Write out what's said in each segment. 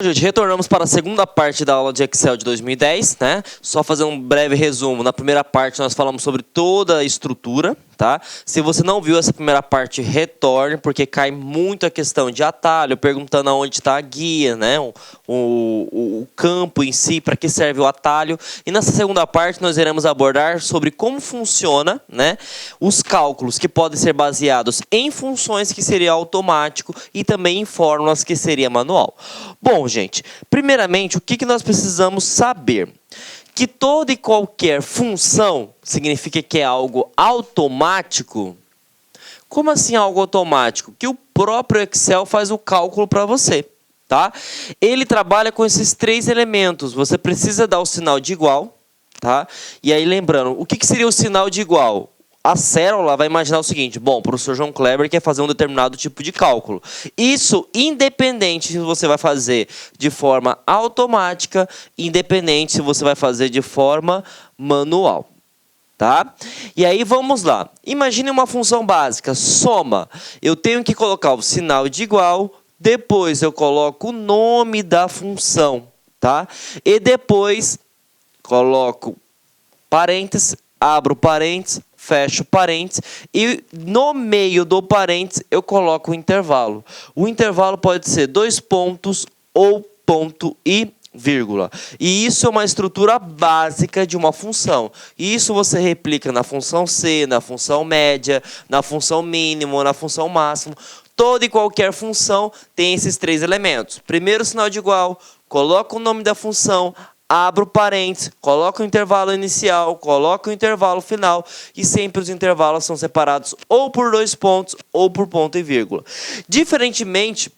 Gente, retornamos para a segunda parte da aula de Excel de 2010, né? Só fazer um breve resumo. Na primeira parte nós falamos sobre toda a estrutura, tá? Se você não viu essa primeira parte, retorne, porque cai muito a questão de atalho, perguntando aonde está a guia, né? O campo em si, para que serve o atalho. E nessa segunda parte nós iremos abordar sobre como funciona, né? Os cálculos que podem ser baseados em funções que seria automático e também em fórmulas que seria manual. Bom, gente, primeiramente, o que nós precisamos saber? Que toda e qualquer função significa que é algo automático? Como assim algo automático? Que o próprio Excel faz o cálculo para você, tá? Ele trabalha com esses três elementos. Você precisa dar o sinal de igual, tá? E aí, lembrando, o que seria o sinal de igual? A célula vai imaginar o seguinte: bom, o professor João Kleber quer fazer um determinado tipo de cálculo. Isso independente se você vai fazer de forma automática, independente se você vai fazer de forma manual. Tá? E aí vamos lá. Imagine uma função básica, soma. Eu tenho que colocar o sinal de igual, depois eu coloco o nome da função, tá? E depois coloco parênteses, abro parênteses, fecho parênteses e no meio do parênteses eu coloco o intervalo. O intervalo pode ser 2 pontos ou ponto e vírgula. E isso é uma estrutura básica de uma função. E isso você replica na função C, na função média, na função mínimo, na função máximo. Toda e qualquer função tem esses três elementos. Primeiro, sinal de igual, coloca o nome da função, abro parênteses, coloco o intervalo inicial, coloco o intervalo final e sempre os intervalos são separados ou por 2 pontos ou por ponto e vírgula. Diferentemente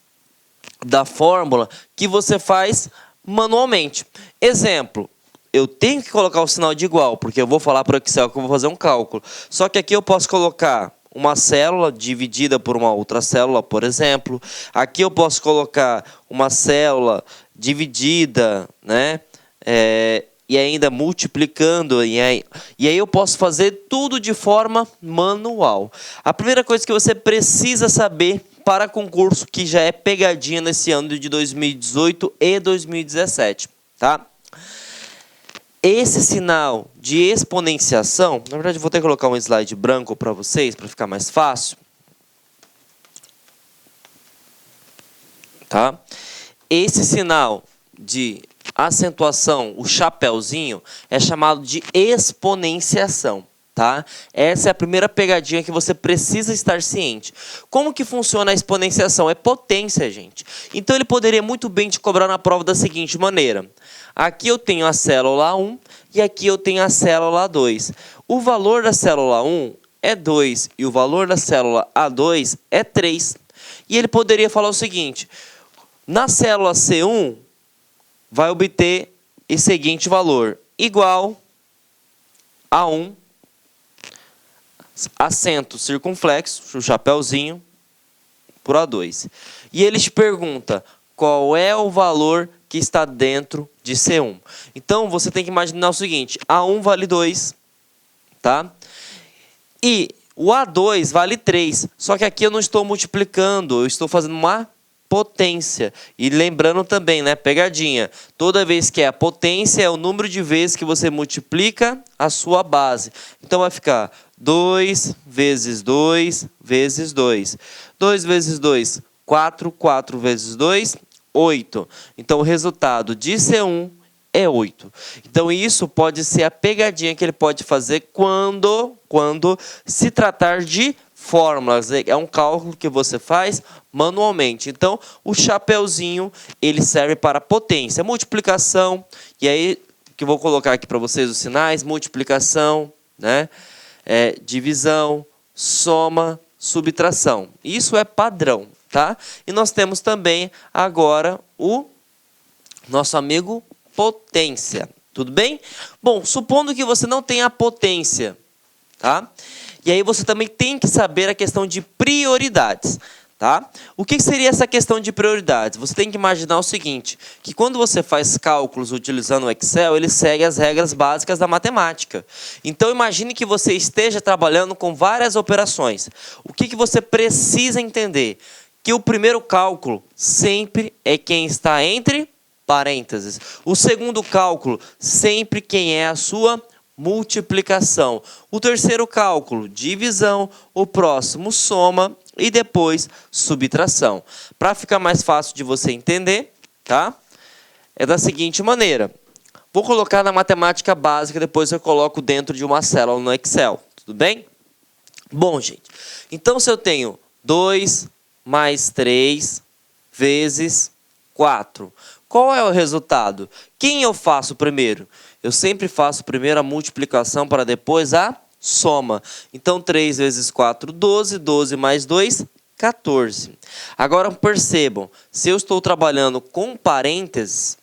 da fórmula que você faz manualmente. Exemplo, eu tenho que colocar o sinal de igual, porque eu vou falar para o Excel que eu vou fazer um cálculo. Só que aqui eu posso colocar uma célula dividida por uma outra célula, por exemplo. Aqui eu posso colocar uma célula dividida, né? E ainda multiplicando, e aí eu posso fazer tudo de forma manual. A primeira coisa que você precisa saber para concurso, que já é pegadinha nesse ano de 2018 e 2017, tá? Esse sinal de exponenciação, na verdade eu vou ter que colocar um slide branco para vocês, para ficar mais fácil. Tá? Esse sinal de acentuação, o chapéuzinho, é chamado de exponenciação. Tá? Essa é a primeira pegadinha que você precisa estar ciente. Como que funciona a exponenciação? É potência, gente. Então ele poderia muito bem te cobrar na prova da seguinte maneira. Aqui eu tenho a célula 1 e aqui eu tenho a célula 2. O valor da célula 1 é 2 e o valor da célula A2 é 3. E ele poderia falar o seguinte: na célula C1 vai obter esse seguinte valor, igual a 1, acento circunflexo, o chapéuzinho, por A2. E ele te pergunta qual é o valor que está dentro de C1. Então, você tem que imaginar o seguinte: A1 vale 2, tá? E o A2 vale 3, só que aqui eu não estou multiplicando, eu estou fazendo uma potência. E lembrando também, né, pegadinha, toda vez que é a potência é o número de vezes que você multiplica a sua base. Então vai ficar 2 vezes 2 vezes 2. 2 vezes 2, 4. 4 vezes 2, 8. Então o resultado de C1 é 8. Então isso pode ser a pegadinha que ele pode fazer quando se tratar de fórmulas. É um cálculo que você faz manualmente. Então, o chapeuzinho, ele serve para potência, multiplicação, e aí que eu vou colocar aqui para vocês os sinais: multiplicação, né? Divisão, soma, subtração. Isso é padrão, tá? E nós temos também agora o nosso amigo potência. Tudo bem? Bom, supondo que você não tenha a potência, tá? E aí você também tem que saber a questão de prioridades, tá? O que seria essa questão de prioridades? Você tem que imaginar o seguinte, que quando você faz cálculos utilizando o Excel, ele segue as regras básicas da matemática. Então imagine que você esteja trabalhando com várias operações. O que você precisa entender? Que o primeiro cálculo sempre é quem está entre parênteses. O segundo cálculo, sempre quem é a sua multiplicação. O terceiro cálculo, divisão. O próximo, soma. E depois, subtração. Para ficar mais fácil de você entender, tá? É da seguinte maneira. Vou colocar na matemática básica, depois eu coloco dentro de uma célula no Excel. Tudo bem? Bom, gente. Então, se eu tenho 2 mais 3 vezes 4. Qual é o resultado? Quem eu faço primeiro? Eu sempre faço primeiro a multiplicação para depois a soma. Então, 3 vezes 4, 12. 12 mais 2, 14. Agora, percebam, se eu estou trabalhando com parênteses,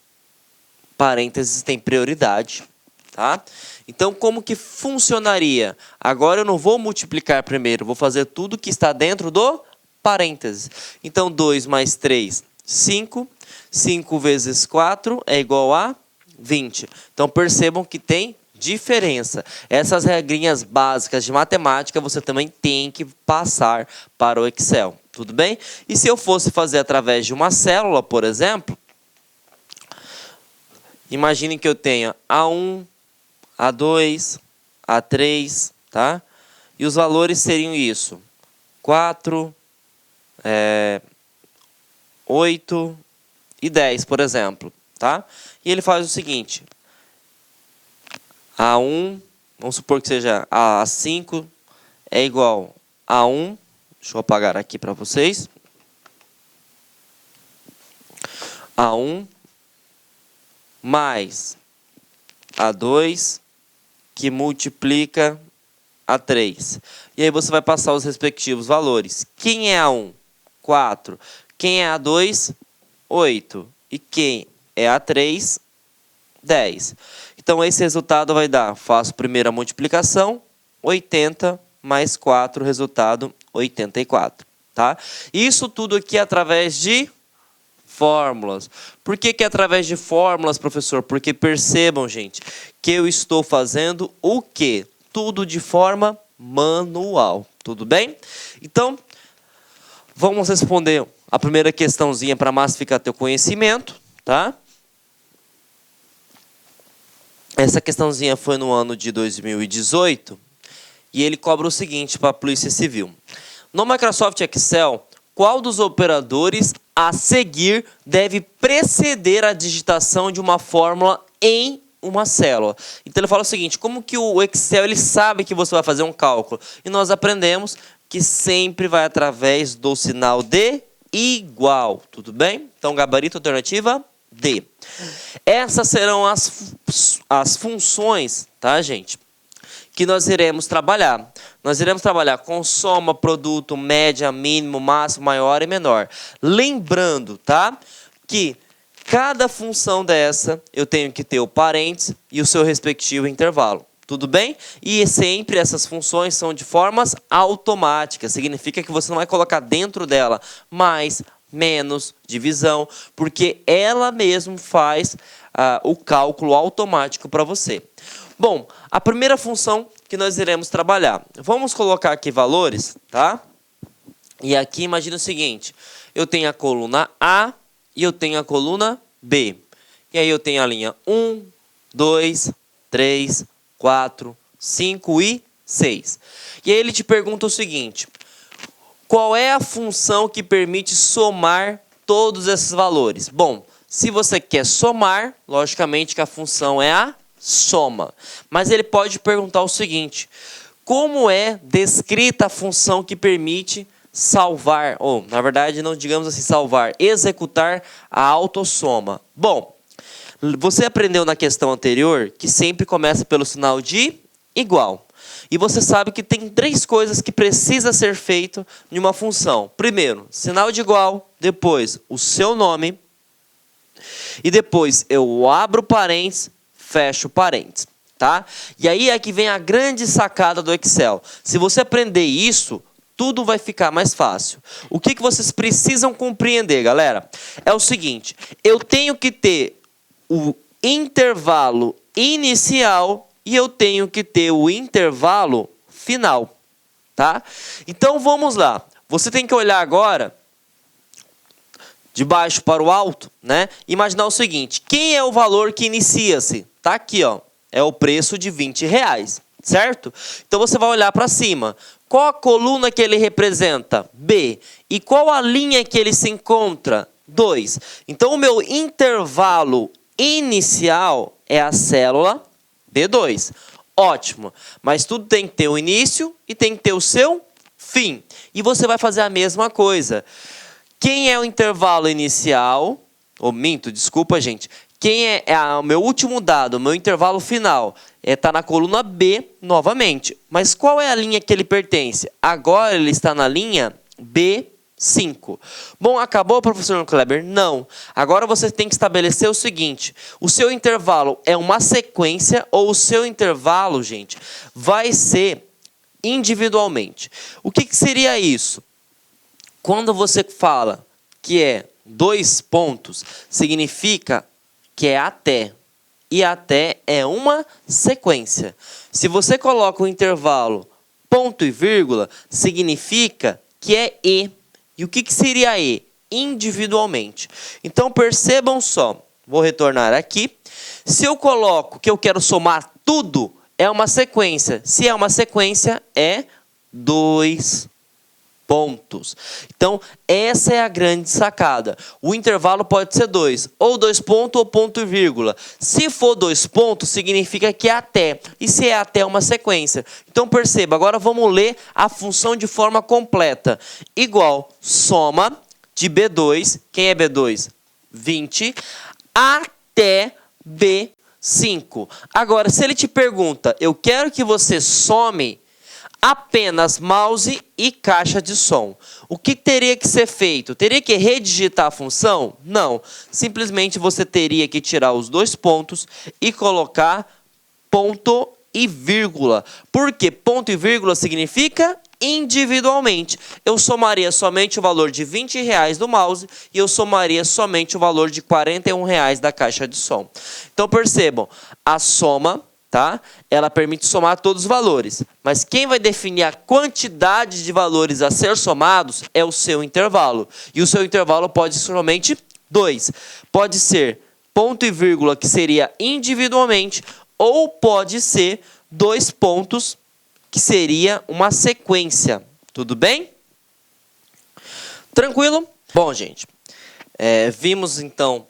parênteses tem prioridade, tá? Então, como que funcionaria? Agora eu não vou multiplicar primeiro, vou fazer tudo que está dentro do parênteses. Então, 2 mais 3, 5. 5 vezes 4 é igual a 20. Então, percebam que tem diferença. Essas regrinhas básicas de matemática você também tem que passar para o Excel. Tudo bem? E se eu fosse fazer através de uma célula, por exemplo, imaginem que eu tenha A1, A2, A3, tá? E os valores seriam isso. 4, 8 e 10, por exemplo, tá? E ele faz o seguinte. A1, vamos supor que seja A5, é igual a 1. Deixa eu apagar aqui para vocês. A1 mais A2, que multiplica A3. E aí você vai passar os respectivos valores. Quem é A1? 4. Quem é A2? 8. E quem é A3? 10. Então, esse resultado vai dar, faço primeiro a multiplicação, 80 mais 4, resultado 84. Tá? Isso tudo aqui é através de fórmulas. Por que é através de fórmulas, professor? Porque percebam, gente, que eu estou fazendo o quê? Tudo de forma manual. Tudo bem? Então, vamos responder a primeira questãozinha para massificar teu conhecimento, tá? Essa questãozinha foi no ano de 2018 e ele cobra o seguinte para a Polícia Civil. No Microsoft Excel, qual dos operadores a seguir deve preceder a digitação de uma fórmula em uma célula? Então ele fala o seguinte, como que o Excel ele sabe que você vai fazer um cálculo? E nós aprendemos que sempre vai através do sinal de igual, tudo bem? Então gabarito alternativa D. Essas serão as funções, tá, gente? Que nós iremos trabalhar. Nós iremos trabalhar com soma, produto, média, mínimo, máximo, maior e menor. Lembrando, tá? Que cada função dessa eu tenho que ter o parênteses e o seu respectivo intervalo. Tudo bem? E sempre essas funções são de formas automáticas. Significa que você não vai colocar dentro dela mais, menos, divisão, porque ela mesmo faz o cálculo automático para você. Bom, a primeira função que nós iremos trabalhar. Vamos colocar aqui valores, tá? E aqui imagina o seguinte. Eu tenho a coluna A e eu tenho a coluna B. E aí eu tenho a linha 1, 2, 3, 4, 5 e 6. E aí ele te pergunta o seguinte. Qual é a função que permite somar todos esses valores? Bom, se você quer somar, logicamente que a função é a soma. Mas ele pode perguntar o seguinte, como é descrita a função que permite salvar, ou na verdade não digamos assim salvar, executar a autossoma? Bom, você aprendeu na questão anterior que sempre começa pelo sinal de igual. E você sabe que tem 3 coisas que precisa ser feito em uma função. Primeiro, sinal de igual, depois o seu nome, e depois eu abro parênteses, fecho parênteses, tá? E aí é que vem a grande sacada do Excel. Se você aprender isso, tudo vai ficar mais fácil. O que vocês precisam compreender, galera? É o seguinte, eu tenho que ter o intervalo inicial e eu tenho que ter o intervalo final, tá? Então vamos lá. Você tem que olhar agora. de baixo para o alto, né? Imaginar o seguinte, quem é o valor que inicia-se? Tá aqui, ó, é o preço de R$20, certo? Então você vai olhar para cima. Qual a coluna que ele representa? B. E qual a linha que ele se encontra? 2. Então o meu intervalo inicial é a célula B2. Ótimo, mas tudo tem que ter o início e tem que ter o seu fim. E você vai fazer a mesma coisa. Quem é o intervalo inicial? Desculpa, gente. Quem é o meu último dado, o meu intervalo final? Está na coluna B novamente. Mas qual é a linha que ele pertence? Agora ele está na linha B5. Bom, acabou, professor Kleber? Não. Agora você tem que estabelecer o seguinte. O seu intervalo é uma sequência ou o seu intervalo, gente, vai ser individualmente. O que seria isso? Quando você fala que é 2 pontos, significa que é até. E até é uma sequência. Se você coloca o intervalo ponto e vírgula, significa que é e. E o que seria e? Individualmente. Então percebam só, vou retornar aqui. Se eu coloco que eu quero somar tudo, é uma sequência. Se é uma sequência, é 2 pontos. Então, essa é a grande sacada. O intervalo pode ser 2, ou 2 pontos ou ponto e vírgula. Se for 2 pontos, significa que é até. E se é até uma sequência. Então, perceba, agora vamos ler a função de forma completa. Igual, soma de B2, quem é B2? 20, até B5. Agora, se ele te pergunta, eu quero que você some apenas mouse e caixa de som. O que teria que ser feito? Teria que redigitar a função? Não. Simplesmente você teria que tirar os 2 pontos e colocar ponto e vírgula. Por quê? Ponto e vírgula significa individualmente. Eu somaria somente o valor de R$20 do mouse e eu somaria somente o valor de R$41 da caixa de som. Então percebam, a soma, tá? Ela permite somar todos os valores, mas quem vai definir a quantidade de valores a ser somados é o seu intervalo. E o seu intervalo pode ser somente 2. Pode ser ponto e vírgula, que seria individualmente, ou pode ser 2 pontos, que seria uma sequência. Tudo bem? Tranquilo? Bom, gente, vimos então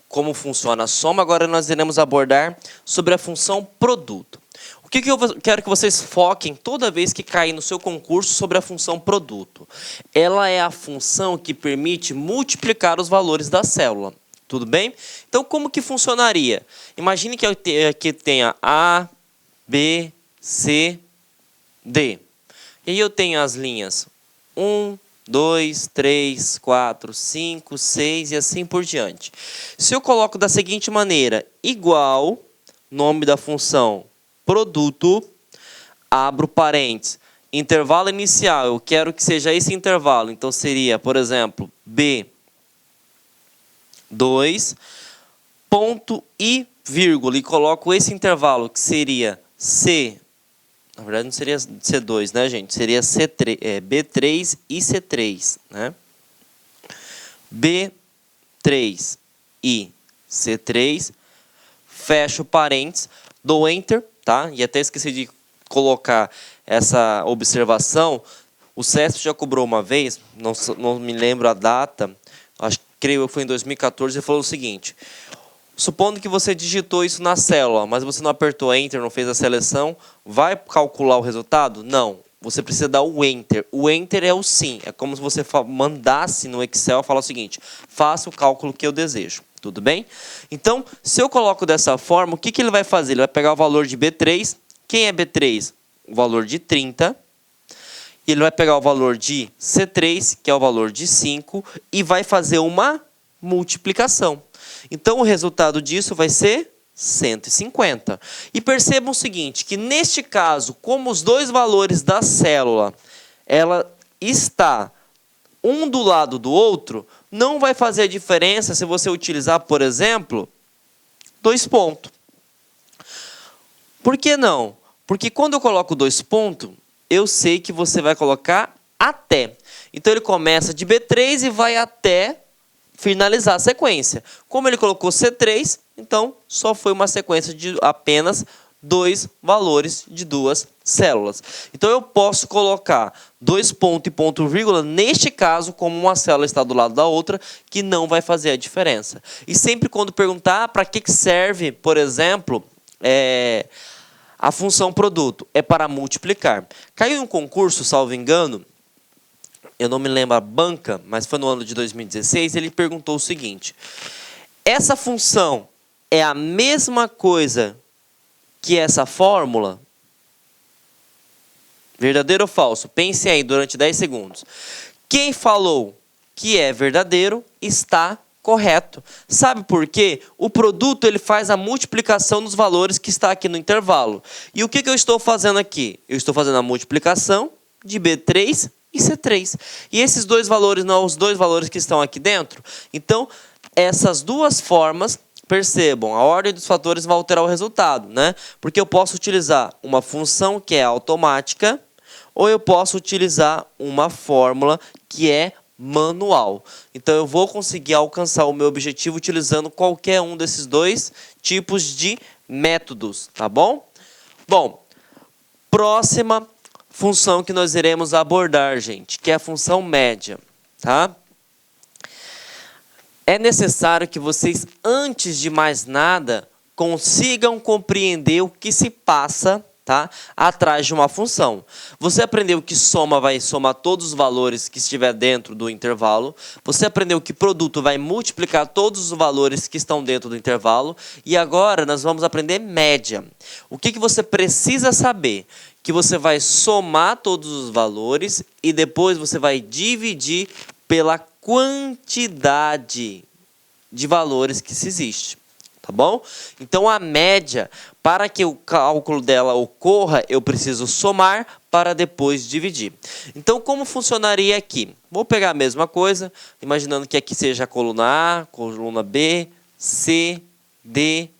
como funciona a soma, agora nós iremos abordar sobre a função produto. O que eu quero que vocês foquem toda vez que cair no seu concurso sobre a função produto? Ela é a função que permite multiplicar os valores da célula. Tudo bem? Então, como que funcionaria? Imagine que aqui tenha A, B, C, D. E aí eu tenho as linhas 1, 2, 3, 4, 5, 6 e assim por diante. Se eu coloco da seguinte maneira, igual, nome da função, produto, abro parênteses, intervalo inicial, eu quero que seja esse intervalo, então seria, por exemplo, B2, ponto e vírgula, e coloco esse intervalo que seria C. Na verdade, não seria C2, né, gente? Seria C3, B3 e C3, né? B3 e C3. Fecho parênteses, dou Enter, tá? E até esqueci de colocar essa observação. O CESP já cobrou uma vez, não me lembro a data, creio que foi em 2014, e falou o seguinte: supondo que você digitou isso na célula, mas você não apertou Enter, não fez a seleção, vai calcular o resultado? Não. Você precisa dar o Enter. O Enter é o sim. É como se você mandasse no Excel falar o seguinte: faça o cálculo que eu desejo. Tudo bem? Então, se eu coloco dessa forma, o que ele vai fazer? Ele vai pegar o valor de B3. Quem é B3? O valor de 30. E ele vai pegar o valor de C3, que é o valor de 5, e vai fazer uma multiplicação. Então, o resultado disso vai ser 150. E percebam o seguinte, que neste caso, como os dois valores da célula, ela está um do lado do outro, não vai fazer a diferença se você utilizar, por exemplo, 2 pontos. Por que não? Porque quando eu coloco 2 pontos, eu sei que você vai colocar até. Então, ele começa de B3 e vai até finalizar a sequência. Como ele colocou C3, então só foi uma sequência de apenas 2 valores de 2 células. Então eu posso colocar 2 ponto e ponto vírgula, neste caso, como uma célula está do lado da outra, que não vai fazer a diferença. E sempre quando perguntar para que serve, por exemplo, a função produto, é para multiplicar. Caiu em um concurso, salvo engano, eu não me lembro a banca, mas foi no ano de 2016, ele perguntou o seguinte: essa função é a mesma coisa que essa fórmula? Verdadeiro ou falso? Pense aí durante 10 segundos. Quem falou que é verdadeiro está correto. Sabe por quê? O produto ele faz a multiplicação dos valores que está aqui no intervalo. E o que eu estou fazendo aqui? Eu estou fazendo a multiplicação de B3 e C3. E esses dois valores não são os dois valores que estão aqui dentro? Então, essas duas formas, percebam, a ordem dos fatores vai alterar o resultado, né? Porque eu posso utilizar uma função que é automática ou eu posso utilizar uma fórmula que é manual. Então, eu vou conseguir alcançar o meu objetivo utilizando qualquer um desses dois tipos de métodos, tá bom? Bom, próxima função que nós iremos abordar, gente, que é a função média, tá? É necessário que vocês, antes de mais nada, consigam compreender o que se passa, tá, atrás de uma função. Você aprendeu que soma vai somar todos os valores que estiver dentro do intervalo. Você aprendeu que produto vai multiplicar todos os valores que estão dentro do intervalo. E agora nós vamos aprender média. O que você precisa saber? Que você vai somar todos os valores e depois você vai dividir pela quantidade de valores que se existe, tá bom? Então, a média, para que o cálculo dela ocorra, eu preciso somar para depois dividir. Então, como funcionaria aqui? Vou pegar a mesma coisa, imaginando que aqui seja a coluna A, coluna B, C, D,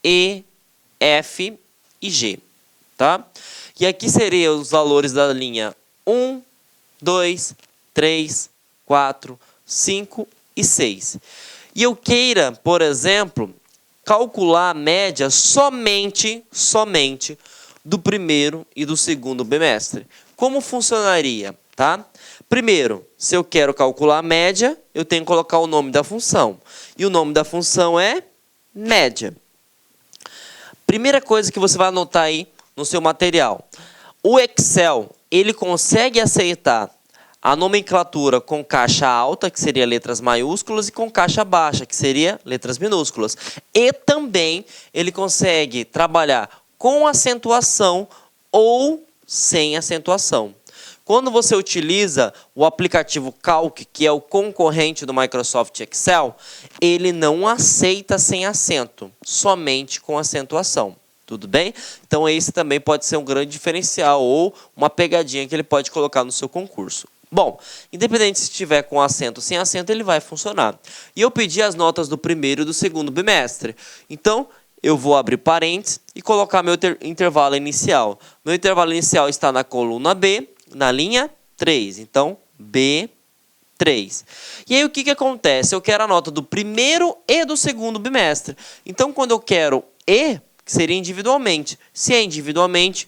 E, F e G, tá? E aqui seriam os valores da linha 1, 2, 3, 4, 5 e 6. E eu queira, por exemplo, calcular a média somente do primeiro e do segundo bimestre. Como funcionaria, tá? Primeiro, se eu quero calcular a média, eu tenho que colocar o nome da função. E o nome da função é média. Primeira coisa que você vai anotar aí no seu material. O Excel, ele consegue aceitar a nomenclatura com caixa alta, que seria letras maiúsculas, e com caixa baixa, que seria letras minúsculas. E também ele consegue trabalhar com acentuação ou sem acentuação. Quando você utiliza o aplicativo Calc, que é o concorrente do Microsoft Excel, ele não aceita sem acento, somente com acentuação. Tudo bem? Então esse também pode ser um grande diferencial ou uma pegadinha que ele pode colocar no seu concurso. Bom, independente se estiver com acento ou sem acento, ele vai funcionar. E eu pedi as notas do primeiro e do segundo bimestre. Então, eu vou abrir parênteses e colocar meu intervalo inicial. Meu intervalo inicial está na coluna B, na linha 3. Então, B3. E aí, o que acontece? Eu quero a nota do primeiro e do segundo bimestre. Então, quando eu quero E, que seria individualmente. Se é individualmente,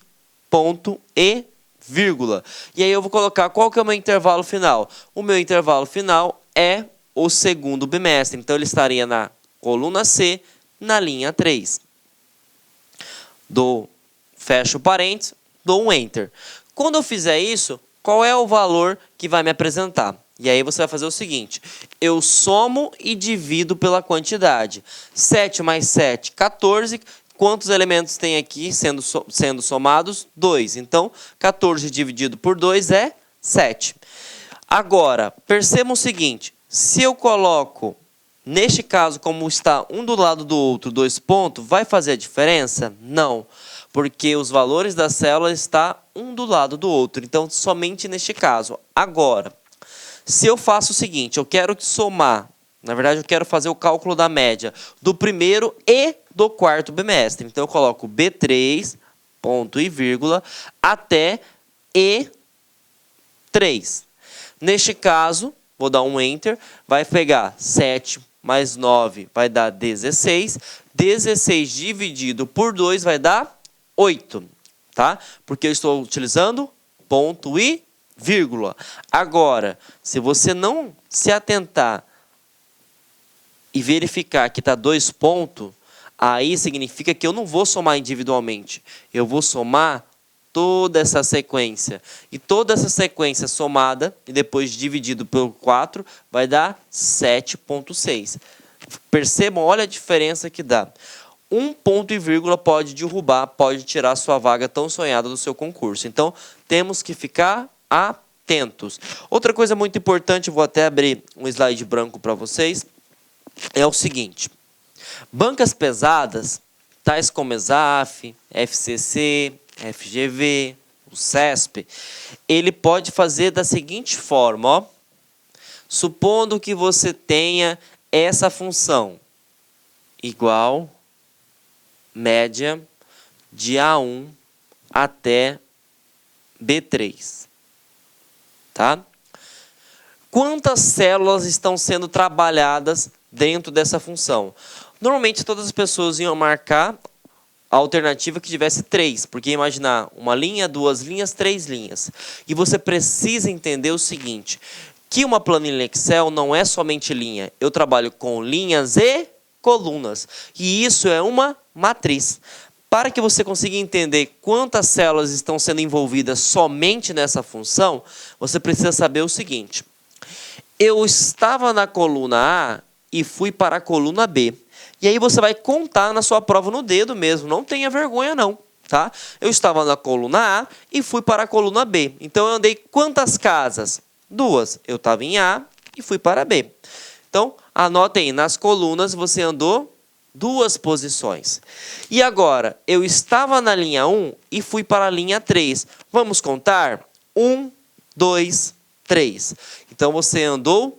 ponto e vírgula. E aí eu vou colocar qual que é o meu intervalo final. O meu intervalo final é o segundo bimestre. Então, ele estaria na coluna C, na linha 3. Fecho parênteses, dou um Enter. Quando eu fizer isso, qual é o valor que vai me apresentar? E aí você vai fazer o seguinte. Eu somo e divido pela quantidade. 7 mais 7, 14. Quantos elementos tem aqui sendo somados? 2. Então, 14 dividido por 2 é 7. Agora, percebam o seguinte. Se eu coloco, neste caso, como está um do lado do outro, 2 pontos, vai fazer a diferença? Não. Porque os valores da célula estão um do lado do outro. Então, somente neste caso. Agora, se eu faço o seguinte, eu quero somar, na verdade, eu quero fazer o cálculo da média do primeiro e do quarto bimestre. Então, eu coloco B3, ponto e vírgula, até E3. Neste caso, vou dar um Enter, vai pegar 7 mais 9 vai dar 16, 16 dividido por 2 vai dar 8, tá? Porque eu estou utilizando ponto e vírgula. Agora, se você não se atentar e verificar que está 2 pontos, aí significa que eu não vou somar individualmente, eu vou somar toda essa sequência. E toda essa sequência somada, e depois dividido por 4, vai dar 7,6. Percebam, olha a diferença que dá. Um ponto e vírgula pode derrubar, pode tirar sua vaga tão sonhada do seu concurso. Então, temos que ficar atentos. Outra coisa muito importante, vou até abrir um slide branco para vocês, é o seguinte. Bancas pesadas, tais como ESAF, FCC, FGV, o CESP, ele pode fazer da seguinte forma, ó. Supondo que você tenha essa função, igual média de A1 até B3, tá? Quantas células estão sendo trabalhadas dentro dessa função? Normalmente todas as pessoas iam marcar a alternativa que tivesse 3, porque imaginar uma linha, 2 linhas, 3 linhas. E você precisa entender o seguinte, que uma planilha Excel não é somente linha, eu trabalho com linhas e colunas, e isso é uma matriz. Para que você consiga entender quantas células estão sendo envolvidas somente nessa função, você precisa saber o seguinte, eu estava na coluna A e fui para a coluna B. E aí você vai contar na sua prova no dedo mesmo, não tenha vergonha não, tá? Eu estava na coluna A e fui para a coluna B. Então eu andei quantas casas? 2. Eu estava em A e fui para B. Então, anotem aí, nas colunas você andou 2 posições. E agora, eu estava na linha 1 e fui para a linha 3. Vamos contar? 1, 2, 3. Então você andou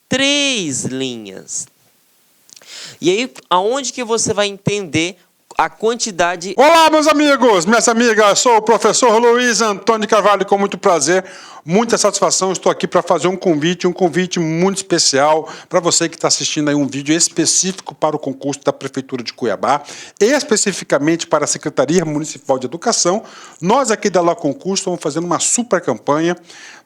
3 linhas. E aí, aonde que você vai entender a quantidade... Olá, meus amigos, minhas amigas, sou o professor Luiz Antônio Carvalho, com muito prazer, muita satisfação, estou aqui para fazer um convite muito especial para você que está assistindo aí um vídeo específico para o concurso da Prefeitura de Cuiabá, especificamente para a Secretaria Municipal de Educação. Nós aqui da La Concurso estamos fazendo uma super campanha,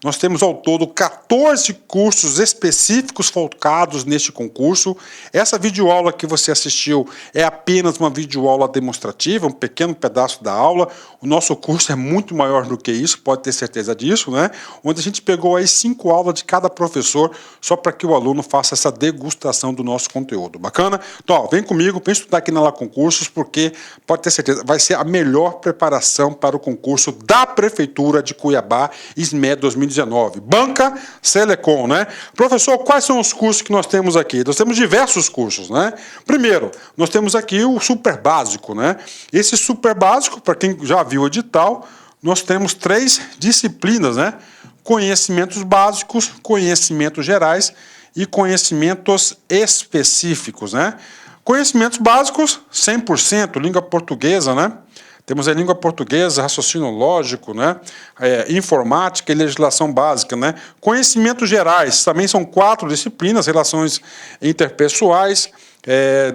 nós temos ao todo 14 cursos específicos focados neste concurso. Essa videoaula que você assistiu é apenas uma videoaula demonstrativa, um pequeno pedaço da aula. O nosso curso é muito maior do que isso, pode ter certeza disso, né? Onde a gente pegou aí 5 aulas de cada professor, só para que o aluno faça essa degustação do nosso conteúdo. Bacana? Então, ó, vem comigo, vem estudar aqui na La Concursos, porque pode ter certeza, vai ser a melhor preparação para o concurso da Prefeitura de Cuiabá, SME 2019. Banca Selecom, né? Professor, quais são os cursos que nós temos aqui? Nós temos diversos cursos, né? Primeiro, nós temos aqui o super básico, né? Esse super básico, para quem já viu o edital, nós temos 3 disciplinas, né? Conhecimentos básicos, conhecimentos gerais e conhecimentos específicos, né? Conhecimentos básicos, 100%, língua portuguesa, né? Temos a língua portuguesa, raciocínio lógico, né? Informática e legislação básica, né? Conhecimentos gerais, também são 4 disciplinas, relações interpessoais,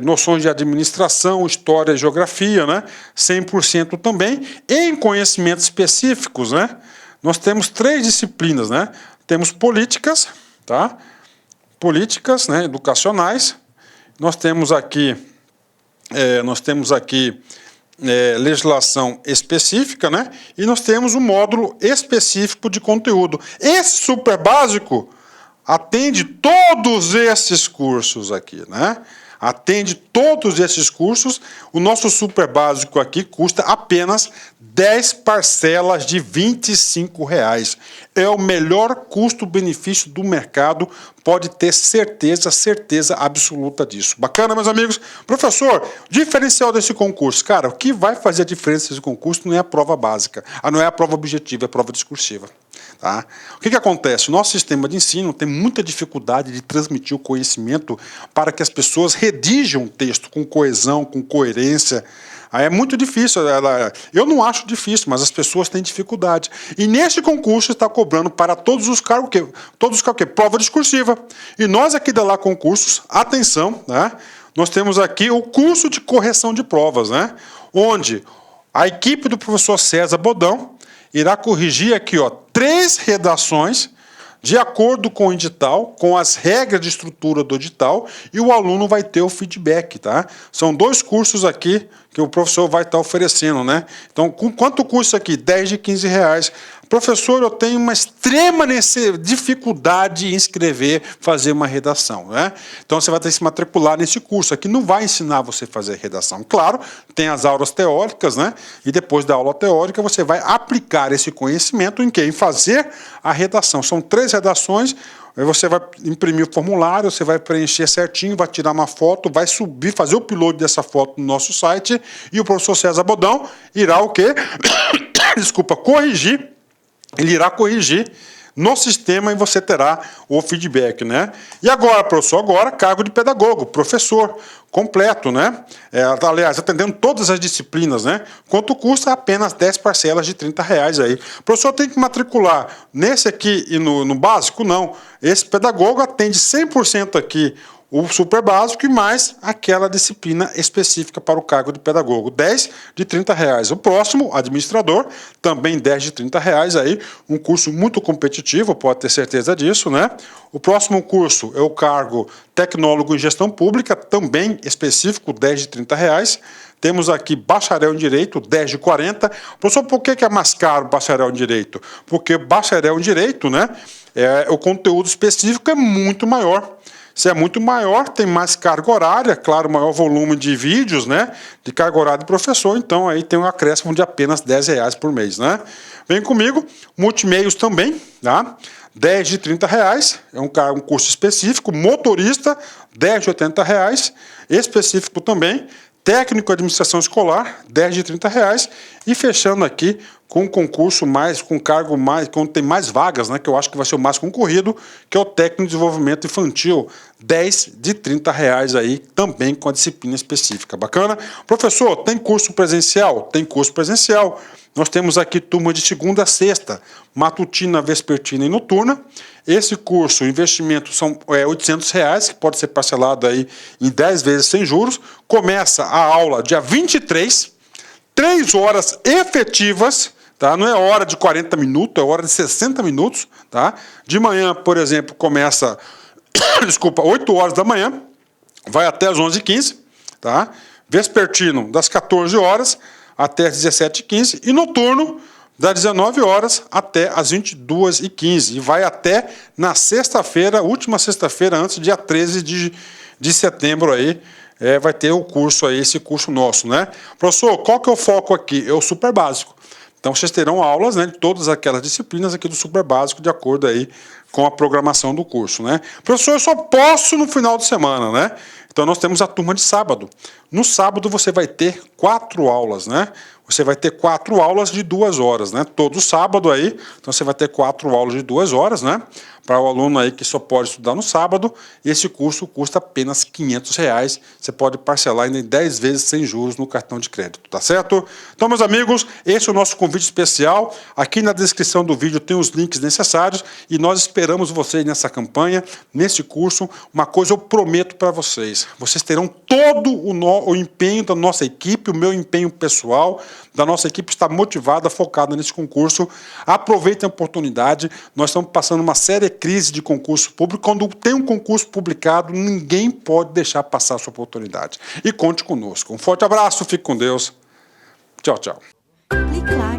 noções de administração, história e geografia, né? 100% também. Em conhecimentos específicos, né? Nós temos 3 disciplinas, né? Temos políticas, tá? Políticas, né? Educacionais. Nós temos aqui legislação específica, né? E nós temos um módulo específico de conteúdo. Esse super básico atende todos esses cursos aqui, né? Atende todos esses cursos. O nosso super básico aqui custa apenas 10 parcelas de R$ 25. É o melhor custo-benefício do mercado, pode ter certeza absoluta disso. Bacana, meus amigos? Professor, diferencial desse concurso. Cara, o que vai fazer a diferença desse concurso não é a prova básica, não é a prova objetiva, é a prova discursiva. Tá? O que acontece? O nosso sistema de ensino tem muita dificuldade de transmitir o conhecimento para que as pessoas redigam o texto com coesão, com coerência. Aí é muito difícil. Eu não acho difícil, mas as pessoas têm dificuldade. E neste concurso está cobrando para todos os cargos o quê? Prova discursiva. E nós aqui da Lá Concursos, atenção, né? Nós temos aqui o curso de correção de provas, né? Onde a equipe do professor César Bodão irá corrigir aqui, 3 redações de acordo com o edital, com as regras de estrutura do edital, e o aluno vai ter o feedback, tá? São 2 cursos aqui que o professor vai estar oferecendo, né? Então, quanto custa aqui? 10 de 15 reais. Professor, eu tenho uma extrema dificuldade em escrever, fazer uma redação, né? Então, você vai ter que se matricular nesse curso. Aqui não vai ensinar você a fazer redação. Claro, tem as aulas teóricas, né? E depois da aula teórica, você vai aplicar esse conhecimento em quê? Em fazer a redação. São 3 redações. Aí você vai imprimir o formulário, você vai preencher certinho, vai tirar uma foto, vai subir, fazer o upload dessa foto no nosso site, e o professor César Bodão irá o quê? Desculpa, corrigir. Ele irá corrigir no sistema e você terá o feedback, né? E agora, professor, agora cargo de pedagogo, professor completo, né? Aliás, atendendo todas as disciplinas, né? Quanto custa? Apenas 10 parcelas de 30 reais aí. O professor tem que matricular nesse aqui e no básico? Não. Esse pedagogo atende 100% aqui o super básico e mais aquela disciplina específica para o cargo de pedagogo. 10 de 30 reais. O próximo, administrador, também 10 de 30 reais aí. Um curso muito competitivo, pode ter certeza disso, né? O próximo curso é o cargo tecnólogo em gestão pública, também específico, 10 de 30 reais. Temos aqui bacharel em Direito, 10 de 40. Professor, por que é mais caro o bacharel em Direito? Porque bacharel em Direito, né, o conteúdo específico é muito maior. Se é muito maior, tem mais carga horária, claro, maior volume de vídeos, né, de carga horária de professor, então aí tem um acréscimo de apenas 10 reais por mês, né? Vem comigo, multimeios também, tá? 10 de 30 reais, é um curso específico, motorista, 10 de 80 reais, específico também, técnico de administração escolar, 10 de 30 reais, e fechando aqui com concurso mais, com cargo mais, quando tem mais vagas, né, que eu acho que vai ser o mais concorrido, que é o técnico de desenvolvimento infantil, 10 de 30 reais aí, também com a disciplina específica. Bacana? Professor, tem curso presencial? Tem curso presencial. Nós temos aqui turma de segunda a sexta, matutina, vespertina e noturna. Esse curso, o investimento são 800 reais, que pode ser parcelado aí em 10 vezes sem juros. Começa a aula dia 23, 3 horas efetivas, tá? Não é hora de 40 minutos, é hora de 60 minutos. Tá? De manhã, por exemplo, começa, 8 horas da manhã, vai até as 11h15. Tá? Vespertino, das 14 horas até as 17h15. E noturno, das 19 horas até as 22h15. E vai até na sexta-feira, última sexta-feira, antes, dia 13 de setembro aí. Vai ter o curso aí, esse curso nosso, né? Professor, qual que é o foco aqui? É o super básico. Então, vocês terão aulas, né, de todas aquelas disciplinas aqui do super básico, de acordo aí com a programação do curso, né? Professor, eu só posso no final de semana, né? Então, nós temos a turma de sábado. No sábado, você vai ter 4 aulas, né? Você vai ter 4 aulas de 2 horas, né? Todo sábado aí, então você vai ter 4 aulas de 2 horas, né? Para o aluno aí que só pode estudar no sábado, esse curso custa apenas 500 reais. Você pode parcelar ainda em 10 vezes sem juros no cartão de crédito, tá certo? Então, meus amigos, esse é o nosso convite especial. Aqui na descrição do vídeo tem os links necessários e nós esperamos vocês nessa campanha, nesse curso. Uma coisa eu prometo para vocês: vocês terão todo o empenho da nossa equipe, o meu empenho pessoal, da nossa equipe está motivada, focada nesse concurso. Aproveitem a oportunidade. Nós estamos passando uma séria crise de concurso público. Quando tem um concurso publicado, ninguém pode deixar passar a sua oportunidade. E conte conosco. Um forte abraço, fique com Deus. Tchau, tchau. Clique lá.